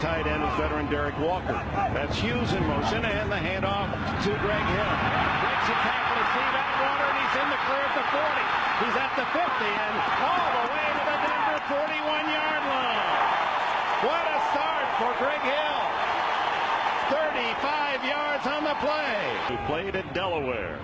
Tight end is veteran Derek Walker. That's Hughes in motion, and the handoff to Greg Hill. Breaks a tackle to Steve Atwater, and he's in the clear at the 40. He's at the 50, and all the way to the Denver 41-yard line. What a start for Greg Hill. 35 yards on the play. He played at Delaware.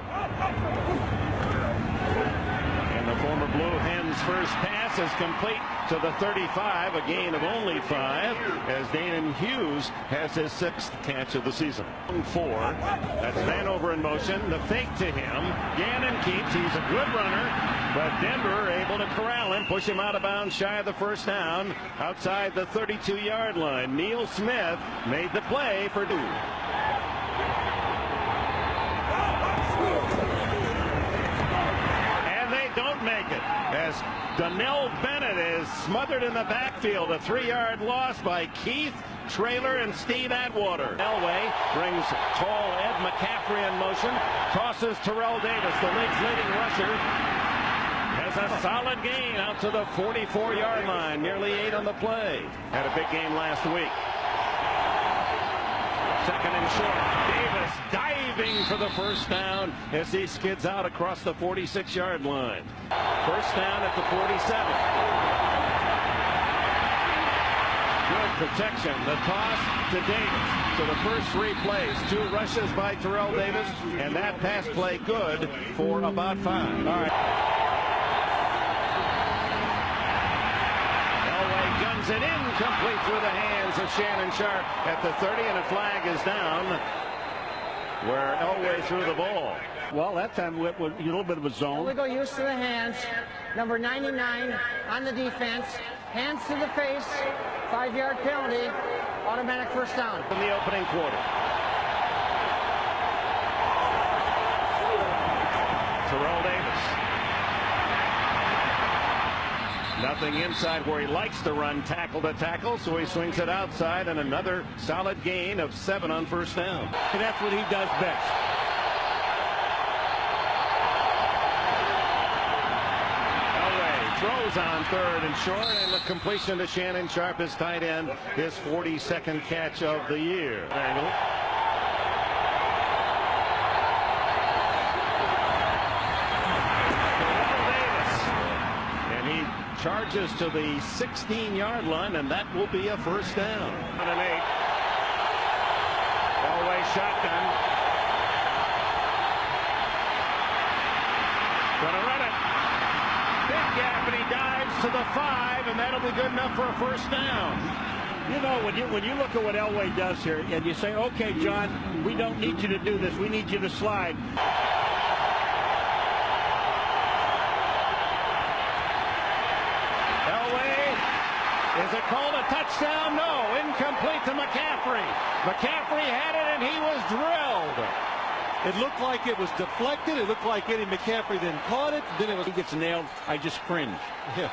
And the former Blue Hens' first pass is complete to the 35, a gain of only 5, as Danon Hughes has his 6th catch of the season. 4, that's Vanover in motion, the fake to him. Gannon keeps, he's a good runner, but Denver able to corral him, push him out of bounds shy of the first down, outside the 32-yard line. Neil Smith made the play for Duke. Don't make it as Donnell Bennett is smothered in the backfield. A 3-yard loss by Keith Traylor and Steve Atwater. Elway brings tall Ed McCaffrey in motion, tosses Terrell Davis, the league's leading rusher, has a solid gain out to the 44-yard line, nearly 8 on the play. Had a big game last week. Second and short. Davis diving for the first down as he skids out across the 46-yard line. First down at the 47. Good protection. The toss to Davis. So the first 3 plays, 2 rushes by Terrell Davis, and that pass play good for about 5. All right. Guns it in, complete through the hands of Shannon Sharp at the 30, and a flag is down where Elway threw the ball. Well, that time it was a little bit of a zone. We go use to the hands. Number 99 on the defense. Hands to the face. 5-yard penalty. Automatic first down. In the opening quarter. Terrell Davis. Nothing inside where he likes to run tackle to tackle, so he swings it outside, and another solid gain of 7 on first down. And that's what he does best. Elway throws on 3rd and short, and the completion to Shannon Sharp, his tight end, his 42nd catch of the year. Angle. Charges to the 16-yard line, and that will be a first down. 1 and 8. Elway shotgun. Gonna run it. Big gap, and he dives to the 5, and that'll be good enough for a first down. You know, when you look at what Elway does here, and you say, okay, John, we don't need you to do this. We need you to slide. Is it called a touchdown? No. Incomplete to McCaffrey. McCaffrey had it, and he was drilled. It looked like it was deflected. It looked like Eddie McCaffrey then caught it. Then he gets nailed. I just cringe. Yeah.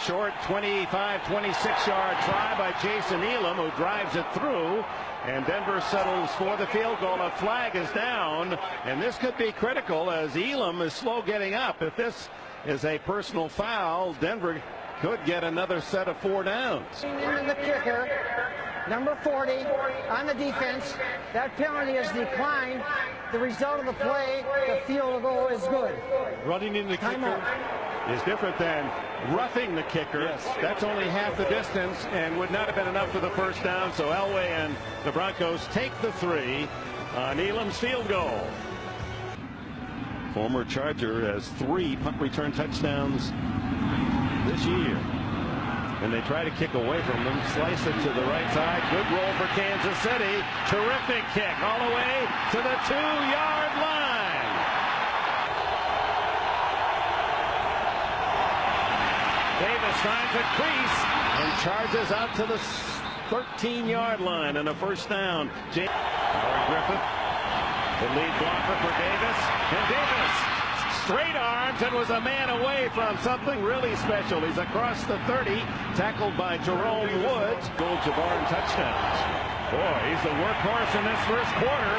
Short 25, 26-yard try by Jason Elam, who drives it through. And Denver settles for the field goal. A flag is down, and this could be critical as Elam is slow getting up. If this is a personal foul, Denver could get another set of 4 downs. And the kicker, number 40 on the defense. That penalty is declined. The result of the play, the field goal is good. Running in the kicker is different than roughing the kicker. Yes. That's only half the distance and would not have been enough for the first down. So Elway and the Broncos take the 3 on Elam's field goal. Former Charger has 3 punt return touchdowns this year, and they try to kick away from them. Slice it to the right side. Good roll for Kansas City. Terrific kick all the way to the 2-yard line. Davis finds a crease and charges out to the 13-yard line, and a first down. Howard Griffith, the lead blocker for Davis, and Davis straight arms and was a man away from something really special. He's across the 30, tackled by Jerome Woods. Gold Jabbar touchdowns. Boy, he's the workhorse in this first quarter.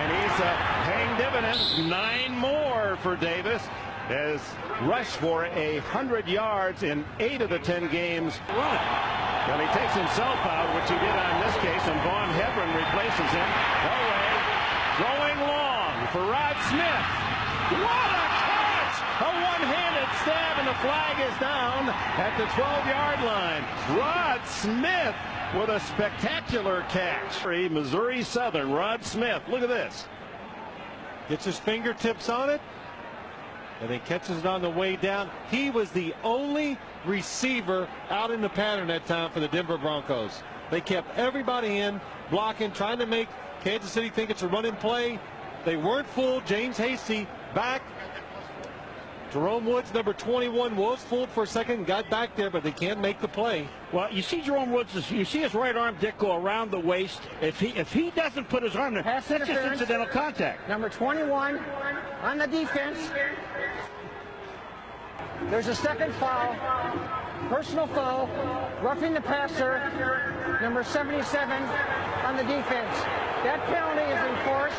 And he's paying dividends. 9 more for Davis. Has rushed for 100 yards in 8 of the 10 games. Well, he takes himself out, which he did on this case, and Vaughn Hebron replaces him. Elway throwing long for Rod Smith. What a catch! A one-handed stab, and the flag is down at the 12-yard line. Rod Smith with a spectacular catch. Missouri Southern, Rod Smith. Look at this. Gets his fingertips on it, and then catches it on the way down. He was the only receiver out in the pattern that time for the Denver Broncos. They kept everybody in, blocking, trying to make Kansas City think it's a running play. They weren't fooled. James Hasty back. Jerome Woods, number 21, was fooled for a second, got back there, but they can't make the play. Well, you see Jerome Woods, you see his right arm, Dick, go around the waist. If he doesn't put his arm there, Pass that's just interference. incidental contact. Number 21 on the defense. There's a second foul. Personal foul. Roughing the passer. Number 77 on the defense. That penalty is enforced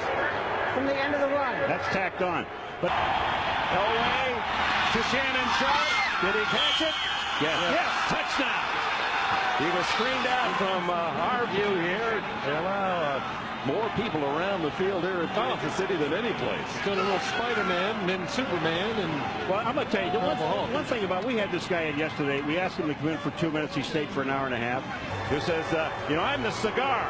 from the end of the run. That's tacked on. But Elway to Shannon Sharp. Did he catch it? Yes. touchdown. He was screened out from our view here. They allow more people around the field here at Kansas City than any place. Doing a little Spider-Man and then Superman. And Well, I'm going to tell you, one thing about, we had this guy in yesterday. We asked him to come in for 2 minutes. He stayed for an hour and a half. Who says, I'm the cigar.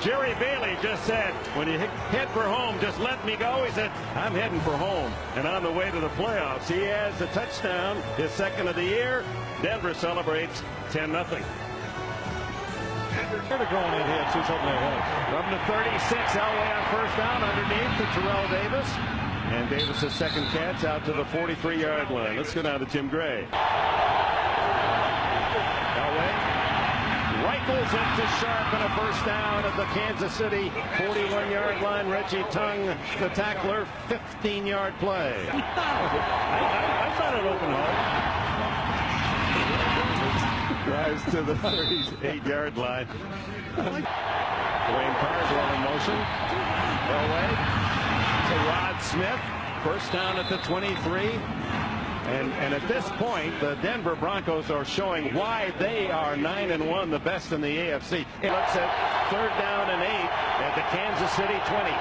Jerry Bailey just said, when you head for home, just let me go. He said, I'm heading for home. And on the way to the playoffs, he has a touchdown, his second of the year. Denver celebrates 10-0. they're going in here, so he's hoping they help. From the 36, Elway on first down underneath to Terrell Davis. And Davis' second catch out to the 43-yard line. Let's go down to Tim Gray. Elway rifles it to Sharp, and a first down at the Kansas City 41-yard line. Reggie Tung, the tackler, 15-yard play. I thought it opened hard. Drives to the 38-yard line. Dwayne Carswell in motion. Elway to Rod Smith. First down at the 23. And at this point, the Denver Broncos are showing why they are 9-1, the best in the AFC. It looks at third down and 8 at the Kansas City 20.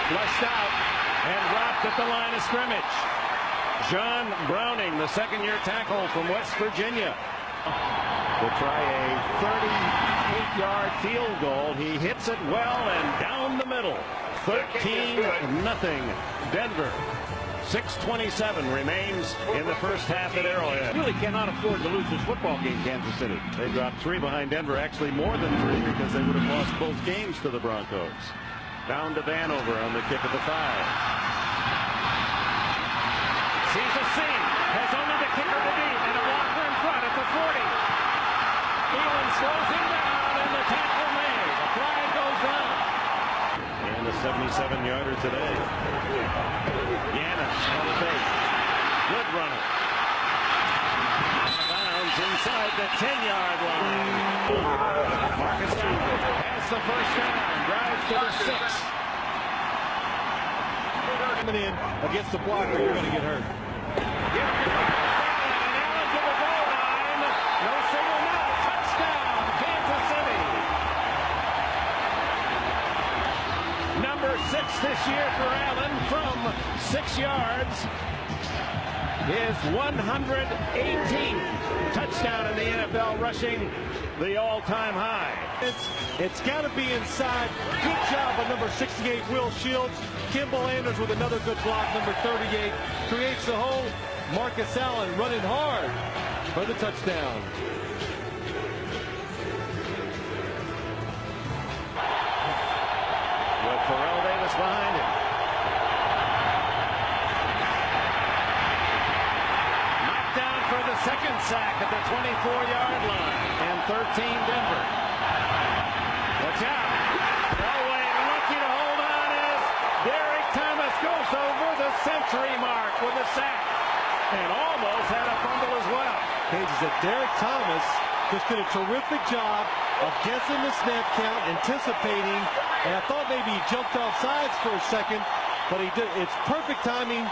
Flushed out and dropped at the line of scrimmage. John Browning, the second-year tackle from West Virginia, to try a 38-yard field goal. He hits it well and down the middle. 13-0 Denver. 6:27 remains in the first half at Arrowhead. You really cannot afford to lose this football game, Kansas City. They dropped 3 behind Denver, actually more than 3, because they would have lost both games to the Broncos. Down to Vanover on the kick of the 5. Sees a seam, has only the kicker to beat, and a blocker in front at the 40. Elam slows him down, and the tackle made. The flag goes down. And a 77-yarder today. Gannon on the fake. Good runner. Out of bounds inside the 10-yard line. Marcus has the first down, drives to the 6. Coming in against the blocker, you're going to get hurt. And Allen to the goal line. No signal now. Touchdown, Kansas City. Number 6 this year for Allen from 6 yards. His 118th touchdown in the NFL, rushing the all-time high. It's got to be inside. Good job by number 68, Will Shields. Kimball Anders with another good block, number 38. Creates the hole. Marcus Allen running hard for the touchdown. With Terrell Davis behind him. Knocked down for the second sack at the 24-yard line. And 13 Denver. Watch out. Elway lucky to hold on as Derek Thomas goes over the century mark with a sack. And almost had a fumble as well. Pages that Derek Thomas just did a terrific job of guessing the snap count, anticipating, and I thought maybe he jumped off sides for a second, but he did. It's perfect timing.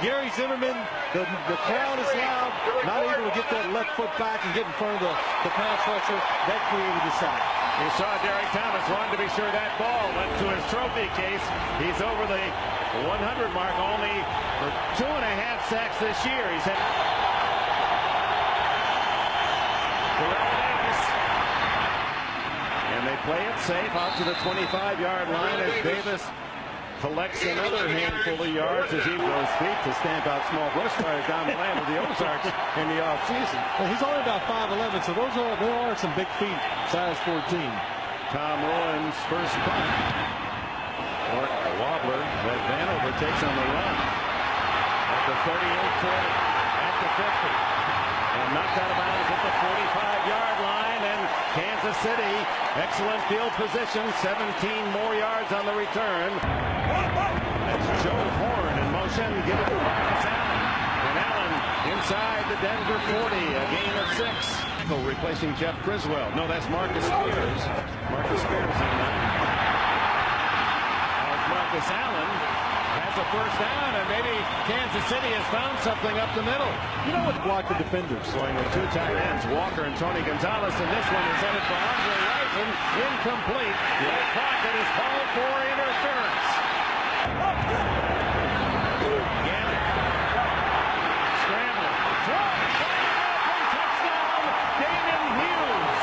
Gary Zimmerman, the crowd is loud, not able to get that left foot back and get in front of the pass rusher. That created the sack. You saw Derek Thomas wanted to be sure that ball went to his trophy case. He's over the 100 mark only for 2.5 sacks this year. He's had Davis. And they play it safe out to the 25-yard line as Davis collects another handful of yards as he goes feet to stamp out small brush fires down the land of the Ozarks in the offseason. Well, he's only about 5'11", so there are some big feet, size 14. Tom Rowan's first punt. Or a wobbler that Vanover takes on the run. At the 38-40, at the 50. And knocked out of bounds at the 45-yard line. And Kansas City, excellent field position, 17 more yards on the return. That's Joe Horn in motion, give it to Marcus Allen. And Allen inside the Denver 40, a gain of 6. Replacing Jeff Criswell. No, that's Marcus Spears. Marcus Spears in that. Marcus Allen has a first down, and maybe Kansas City has found something up the middle. You know what? Block the defenders. Going with 2 tight ends, Walker and Tony Gonzalez, and this one is headed for Andre Rison. Incomplete. Ray Crockett is called for interference. Gannon. Scrambling. Throw. Touchdown. Damon Hughes.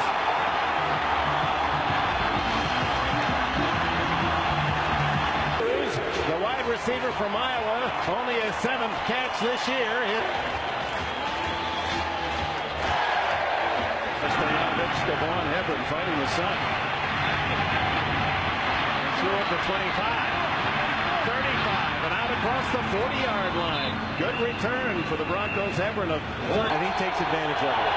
The wide receiver from Iowa, only his 7th catch this year. Devon Hebron fighting the sun. Threw up to 25, 35, and out across the 40-yard line. Good return for the Broncos. Hebron, and he takes advantage of it.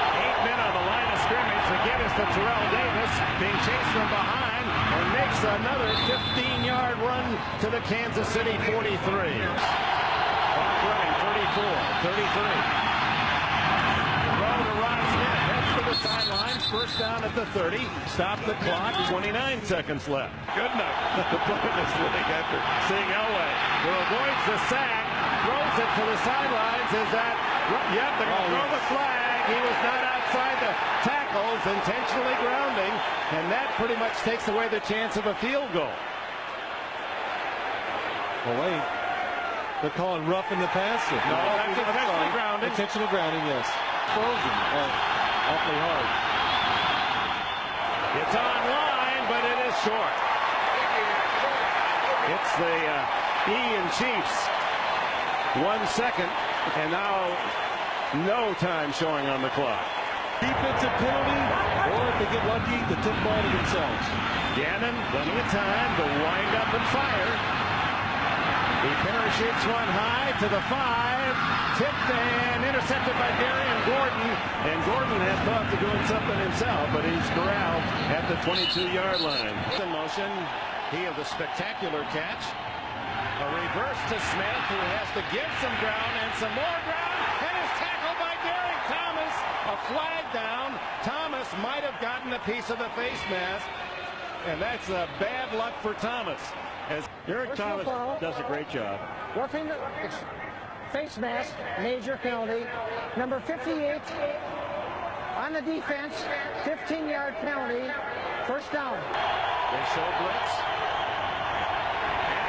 8 men on the line of scrimmage. The give is to Terrell Davis, being chased from behind, and makes another 15-yard run to the Kansas City 43. Clock running, 34, 33. Throw to Ron Smith, heads to the sidelines, first down at the 30. Stop the clock, 29 seconds left. Good enough to play this league after seeing Elway, who avoids the sack, throws it to the sidelines. Is that, yep, they're going to throw the flag. He was not outside the tackles, intentionally grounding, and that pretty much takes away the chance of a field goal. Oh, wait. They're calling roughing the passer. No, that's intentional grounding. Intentional grounding, yes. Frozen. Awfully hard. It's online, but it is short. It's the E and Chiefs. 1 second, and now no time showing on the clock. Defensive penalty, or if they get lucky, the tip ball to themselves. Gannon, plenty of time to wind up and fire. He parachutes one high to the 5, tipped and intercepted by Darian Gordon. And Gordon had thought of doing something himself, but he's corralled at the 22-yard line. In motion, he has a spectacular catch. A reverse to Smith, who has to give some ground and some more ground, and is tackled by Derek Thomas. A flag down. Thomas might have gotten a piece of the face mask, and that's bad luck for Thomas. As Derek Thomas does a great job. Roughing the face mask, major penalty. Number 58 on the defense, 15-yard penalty, first down. They show blitz.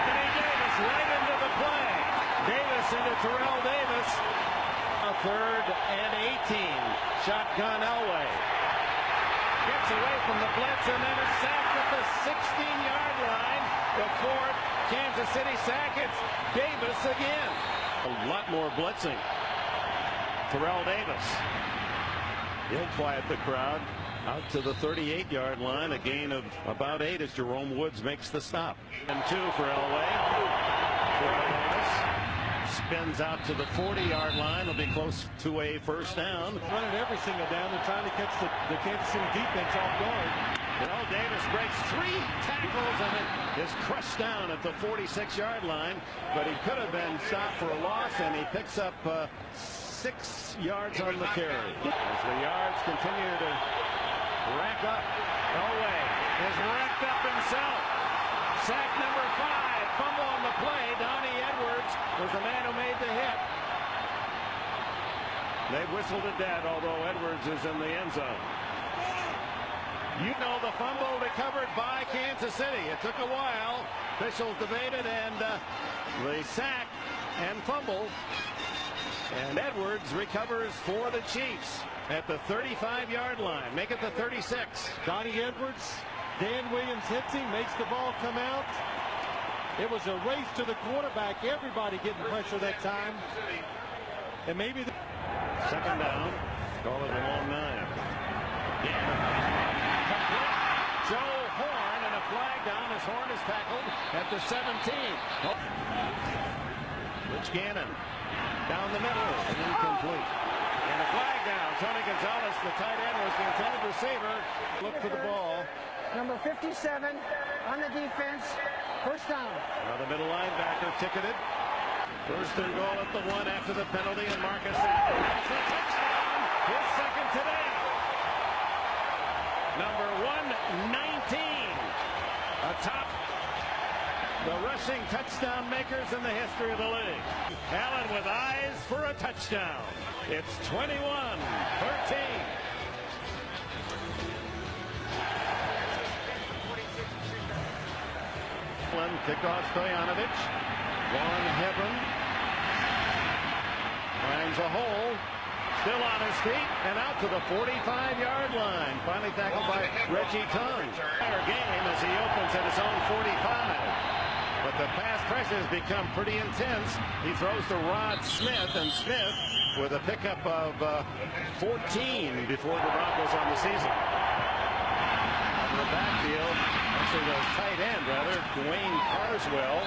Anthony Davis right into the play. Davis into Terrell Davis. Now 3rd and 18. Shotgun Elway. Gets away from the blitz and then is sacked at the 16-yard line. The 4th Kansas City sack. It's Davis again. A lot more blitzing. Terrell Davis. He'll quiet the crowd out to the 38-yard line. A gain of about 8 as Jerome Woods makes the stop. And 2 for Elway. Terrell Davis spins out to the 40-yard line. Will be close to a first down. Running every single down. They're trying to catch the Kansas City defense off guard. Well, Davis breaks 3 tackles and it is crushed down at the 46-yard line, but he could have been stopped for a loss, and he picks up 6 yards on the carry. As the yards continue to Rack up. Elway is racked up himself. Sack number 5. Fumble on the play. Donnie Edwards was the man who made the hit. They've whistled it dead, although Edwards is in the end zone. You know, the fumble recovered by Kansas City. It took a while. Officials debated, and the sack and fumble. And Edwards recovers for the Chiefs at the 35-yard line. Make it the 36. Donnie Edwards, Dan Williams hits him, makes the ball come out. It was a race to the quarterback. Everybody getting pressure that time. And maybe the second down. Call it a long 9. Joe Horn, and a flag down as Horn is tackled at the 17. Rich Gannon down the middle, incomplete. And a flag down. Tony Gonzalez, the tight end, was the intended receiver. Look for the ball. Number 57 on the defense. First down. Now the middle linebacker ticketed. First and goal at the 1 after the penalty, and Marcus Allen has the touchdown. His second today. Number 119 atop the rushing touchdown makers in the history of the league. Allen with eyes for a touchdown. It's 21-13. Kickoff Stoyanovich. Vaughn Hebron finds a hole. Still on his feet and out to the 45-yard line. Finally tackled by Reggie Tongue. Entire game as he opens at his own 45. But the pass pressure has become pretty intense. He throws to Rod Smith, and Smith with a pickup of 14 before the Broncos on the season. In the backfield, actually the tight end rather, Dwayne Carswell.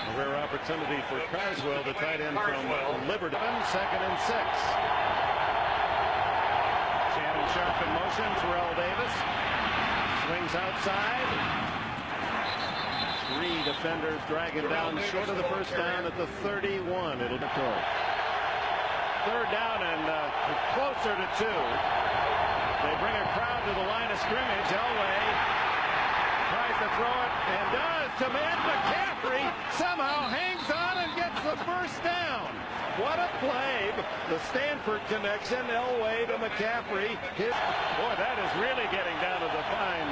A rare opportunity for Carswell, the tight end from Liberty. Second and 6. Shannon Sharp in motion. Terrell Davis swings outside. 3 defenders dragging down short of the first down at the 31. It'll be third down and closer to 2. They bring a crowd to the line of scrimmage. Elway tries to throw it and does to Matt McCaffrey. Somehow hangs on and gets the first down. What a play. The Stanford connection. Elway to McCaffrey. Boy, that is really getting down to the fine.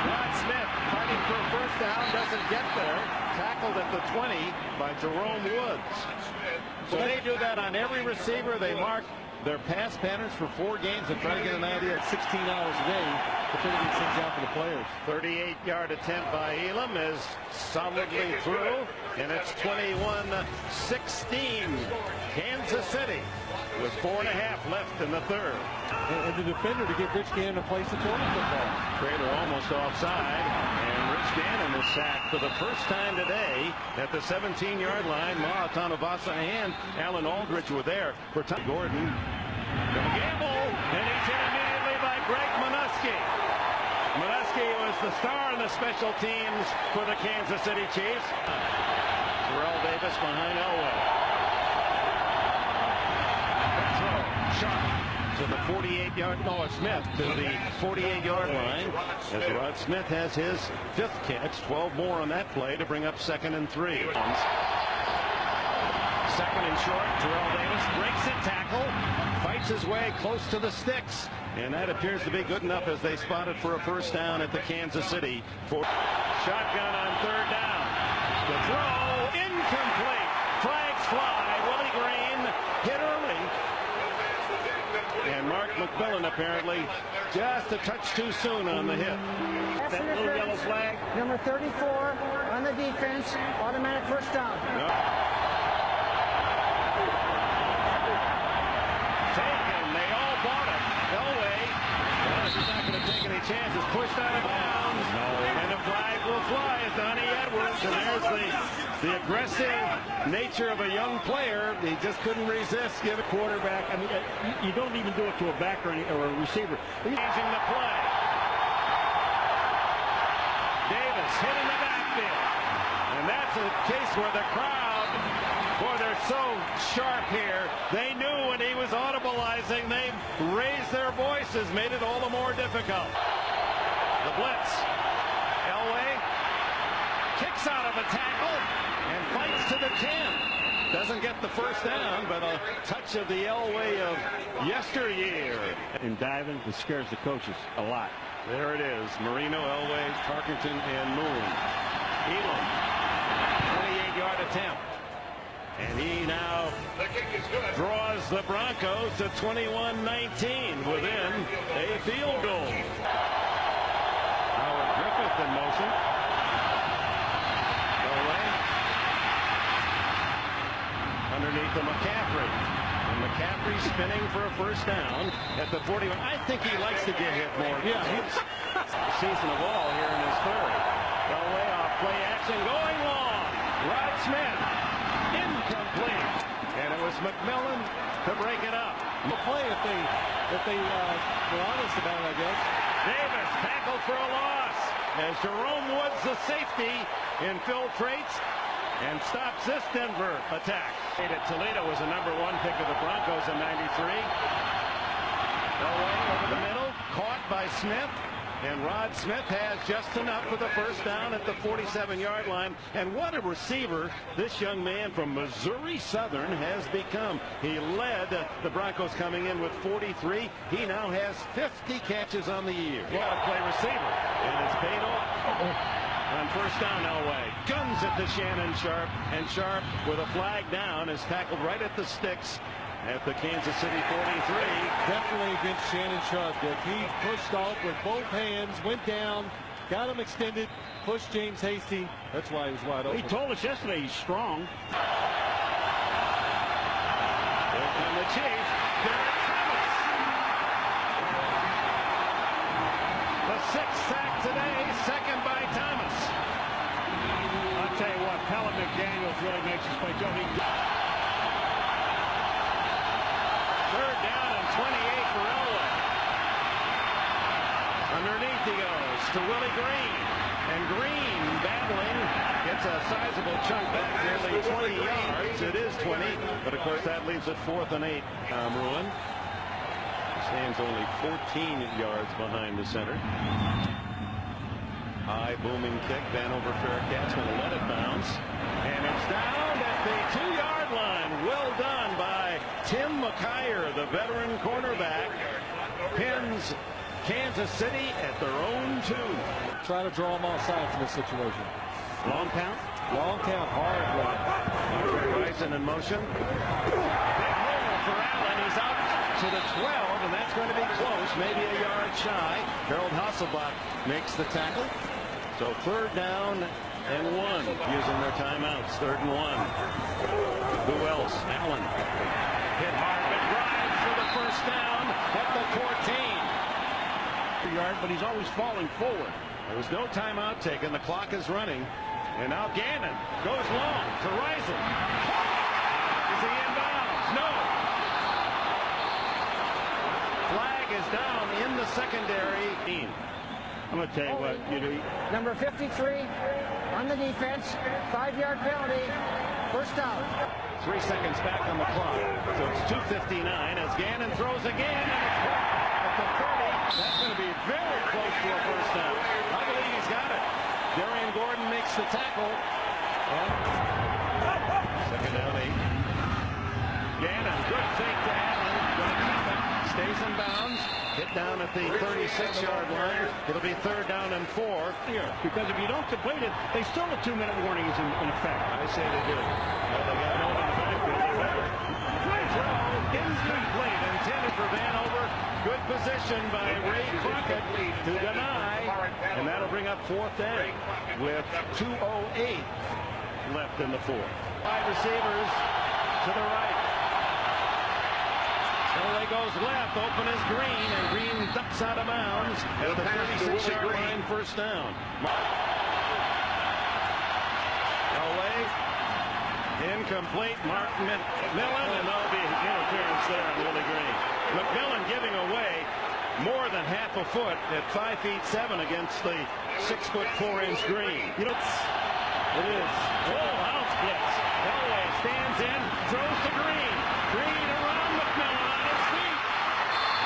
Rod Smith fighting for a first down. Doesn't get there. Tackled at the 20 by Jerome Woods. So they do that on every receiver. They mark their pass patterns for 4 games and try to get an idea. 16 hours a day to figure these things out for the players. 38-yard attempt by Elam is solidly through, and it's 21-16. Kansas City with 4.5 left in the third. And the defender to give Rich Gannon a place to throw the football. Trader almost offside, and Rich Gannon is sacked for the first time today at the 17-yard line. Ma'a Tanavasa and Alan Aldridge were there for Tom Gordon. Gonna gamble, and he's hit immediately by Greg Minuski. Minuski was the star in the special teams for the Kansas City Chiefs. Terrell Davis behind Elway. Sharp to the 48-yard, Smith to the 48-yard line as Rod Smith has his 5th catch. 12 more on that play to bring up 2nd and 3. Second and short. Terrell Davis breaks a tackle, fights his way close to the sticks, and that appears to be good enough as they spot it for a first down at the Kansas City. Shotgun on third down. The throw incomplete. Flags fly. Willie Green hit early. And Mark McMillan apparently just a touch too soon on the hit. That little yellow flag. Number 34 on the defense. Automatic first down. No. Taken. They all bought it. Elway. He's not going to take any chances. Pushed out of bounds. No. And the flag will fly as Donnie Edwards. And there's the aggressive nature of a young player. He just couldn't resist. Give a Quarterback. I mean, you don't even do it to a back or a receiver. Changing the play. Davis hit in the backfield. And that's a case where the crowd Boy, they're so sharp here. They knew when he was audibilizing, they raised their voices, made it all the more difficult. The blitz. Elway kicks out of a tackle and fights to the 10. Doesn't get the first down, but a touch of the Elway of yesteryear. And diving, it scares the coaches a lot. There it is. Marino, Elway, Tarkenton, and Moon. Elam, 28-yard attempt. And he now draws the Broncos to 21-19 within a field goal. Howard Griffith in motion. Elway. Underneath to McCaffrey. And McCaffrey spinning for a first down at the 41. I think he likes to get hit more. Yeah, he's season of all here in his third. Elway off play action going long. Rod Smith. Incomplete. And it was McMillan to break it up. The play if they were honest about it, I guess. Davis tackled for a loss as Jerome Woods, the safety, infiltrates and stops this Denver attack. Toledo was the #1 pick of the Broncos in '93. Elway over the middle, caught by Smith. And Rod Smith has just enough for the first down at the 47-yard line. And what a receiver this young man from Missouri Southern has become. He led the Broncos coming in with 43. He now has 50 catches on the year. What a play receiver. And it's paid off. On first down, Elway guns it to Shannon Sharp. And Sharp, with a flag down, is tackled right at the sticks at the Kansas City 43. Definitely against Shannon Sharp. He pushed off with both hands, went down, got him extended, pushed James Hasty. That's why he was wide open. He told us yesterday he's strong. And the Chiefs, Derek Thomas. The 6th sack today, second by Thomas. I'll tell you what, Pelham McDaniels really makes us play. Third down and 28 for Elway. Underneath he goes to Willie Green. And Green battling gets a sizable chunk back, nearly 20 yards. It is 20, but of course that leaves it 4th and 8. Ruin stands only 14 yards behind the center. High booming kick, bent over fair catch, going to let it bounce. And it's down at the 2-yard line. Well done by Tim McKyer, the veteran cornerback. Pins Kansas City at their own 2. Try to draw them off sides in this situation. Long count? Long count, hard run. Bryson in motion. Big hole for Allen. He's out to the 12, and that's going to be close, maybe a yard shy. Harold Hasselbach makes the tackle. So third down and 1 using their timeouts. 3rd and 1. Who else? Allen. Hit hard, but drives for the first down at the 14. Yard, but he's always falling forward. There was no timeout taken. The clock is running. And now Gannon goes long to Reisel. Is he in bounds? No. Flag is down in the secondary. I'm going to tell you what, Number 53 on the defense. 5-yard penalty. First down. 3 seconds back on the clock. So it's 2:59 as Gannon throws again. And it's caught at the 30. That's going to be very close to a first down. I believe he's got it. Darian Gordon makes the tackle. And second down 8. Gannon, good fake to Allen. Going to keep it. Stays in bounds. Hit down at the 36-yard line. It'll be 3rd down and 4. Here, because if you don't complete it, they still have 2-minute warnings in effect. I say they do. Well, they got no one in the backfield. They better. Throw incomplete. Intended for Vanover. Good position by Ray Crockett to deny. And that'll bring up 4th down with 2:08 left in the 4th. 5 receivers to the right. Elway goes left, open is Green, and Green ducks out of bounds at the 36-yard line, first down. Elway, incomplete, Mark McMillan, and there'll be interference there on Willie Green. McMillan giving away more than half a foot at 5'7" against the 6'4" Green. It is. Full house Yes. Elway stands in, throws to Green. Green around McMillan on his feet.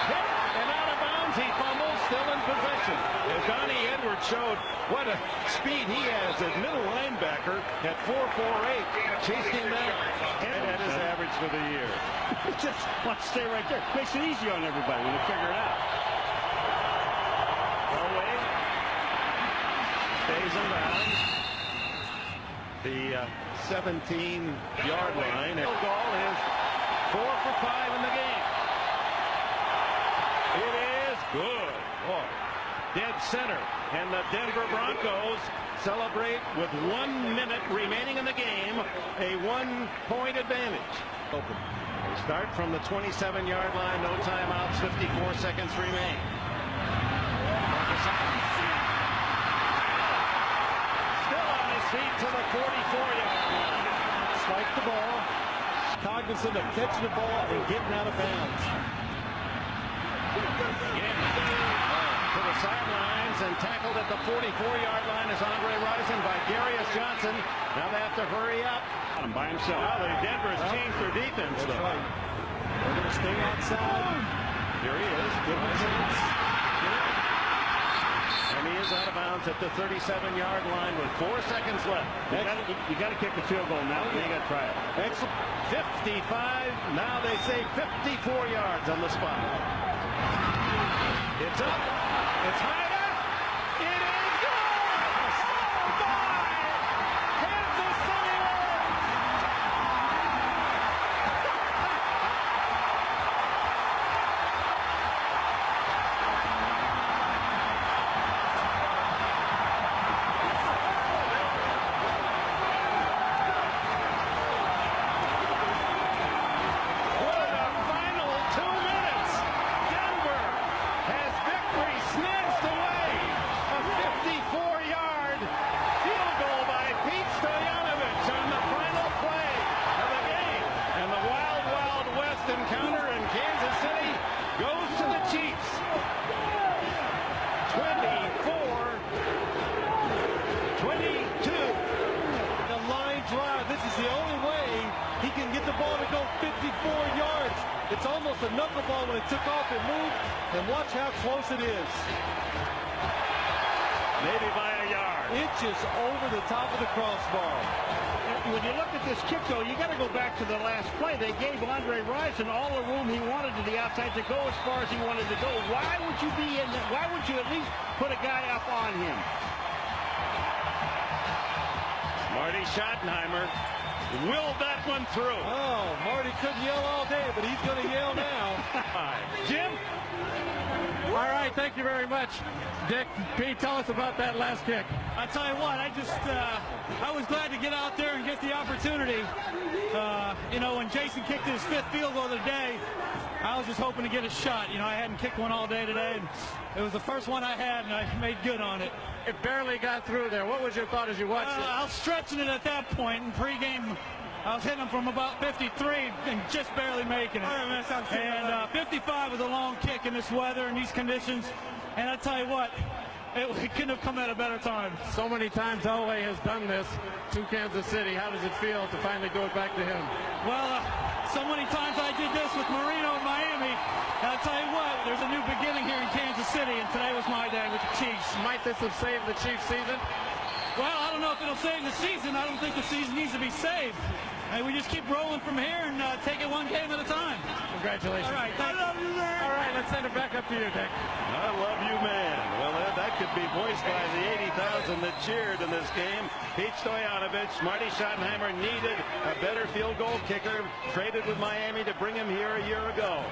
Hit and out of bounds. He fumbles, still in possession. As Donnie Edwards showed what a speed he has as middle linebacker at 4.48. Chased him down. And at his average for the year. Just want to stay right there. Makes it easy on everybody when they figure it out. Elway stays in bounds. The 17-yard line. Field goal is 4 for 5 in the game. It is good. Boy, dead center. And the Denver Broncos celebrate with 1 minute remaining in the game. A 1-point advantage. Open. They start from the 27-yard line. No timeouts. 54 seconds remain. Still on his feet to the 44-yard line. Spike the ball. Cognizant of catching the ball and getting out of bounds. Again, to the sidelines and tackled at the 44-yard line is Andre Rison by Darius Johnson. Now they have to hurry up. By himself. Well, Denver's changed their defense, though. Right. They're going to stay outside. Here he is. Give him a chance. And he is out of bounds at the 37-yard line with 4 seconds left. You got to kick the field goal now. You got to try it. Excellent. 55. Now they say 54 yards on the spot. It's up. It's high up. It is good. Oh, my. Kansas City wins. What a final 2 minutes. Denver has victory snatched away. A 54-yard field goal by Pete Stoyanovich on the final play of the game. And the Wild Wild West encounter in Kansas City goes to the Chiefs. 24-22. The line drive. This is the only way he can get the ball to go 54 yards. It's almost a knuckleball when it took off and moved. And watch how close it is. Maybe by a yard. Inches over the top of the crossbar. When you look at this kick, though, you got to go back to the last play. They gave Andre Rison all the room he wanted to the outside to go as far as he wanted to go. Why would you be in? Why would you at least put a guy up on him? Marty Schottenheimer willed that one through. Oh, Marty couldn't yell all day, but he's going to yell now. Jim? All right, thank you very much. Dick, Pete, tell us about that last kick. I tell you what, I was glad to get out there and get the opportunity. When Jason kicked his 5th field goal of the day, I was just hoping to get a shot. I hadn't kicked one all day today, and it was the first one I had, and I made good on it. It barely got through there. What was your thought as you watched it? I was stretching it at that point. In pregame, I was hitting him from about 53 and just barely making it. And 55 was a long kick in this weather and these conditions. And I tell you what, it couldn't have come at a better time. So many times Elway has done this to Kansas City. How does it feel to finally do it back to him? Well, so many times I did this with Marino in Miami. And I tell you what, there's a new beginning here in Kansas City, and today was my day with the Chiefs. Might this have saved the Chiefs season? Well, I don't know if it'll save the season. I don't think the season needs to be saved. We just keep rolling from here and take it one game at a time. Congratulations. All right, I love you, man. All right, let's send it back up to you, Dick. I love you, man. Well, that could be voiced by the 80,000 that cheered in this game. Pete Stoyanovich, Marty Schottenheimer needed a better field goal kicker, traded with Miami to bring him here a year ago.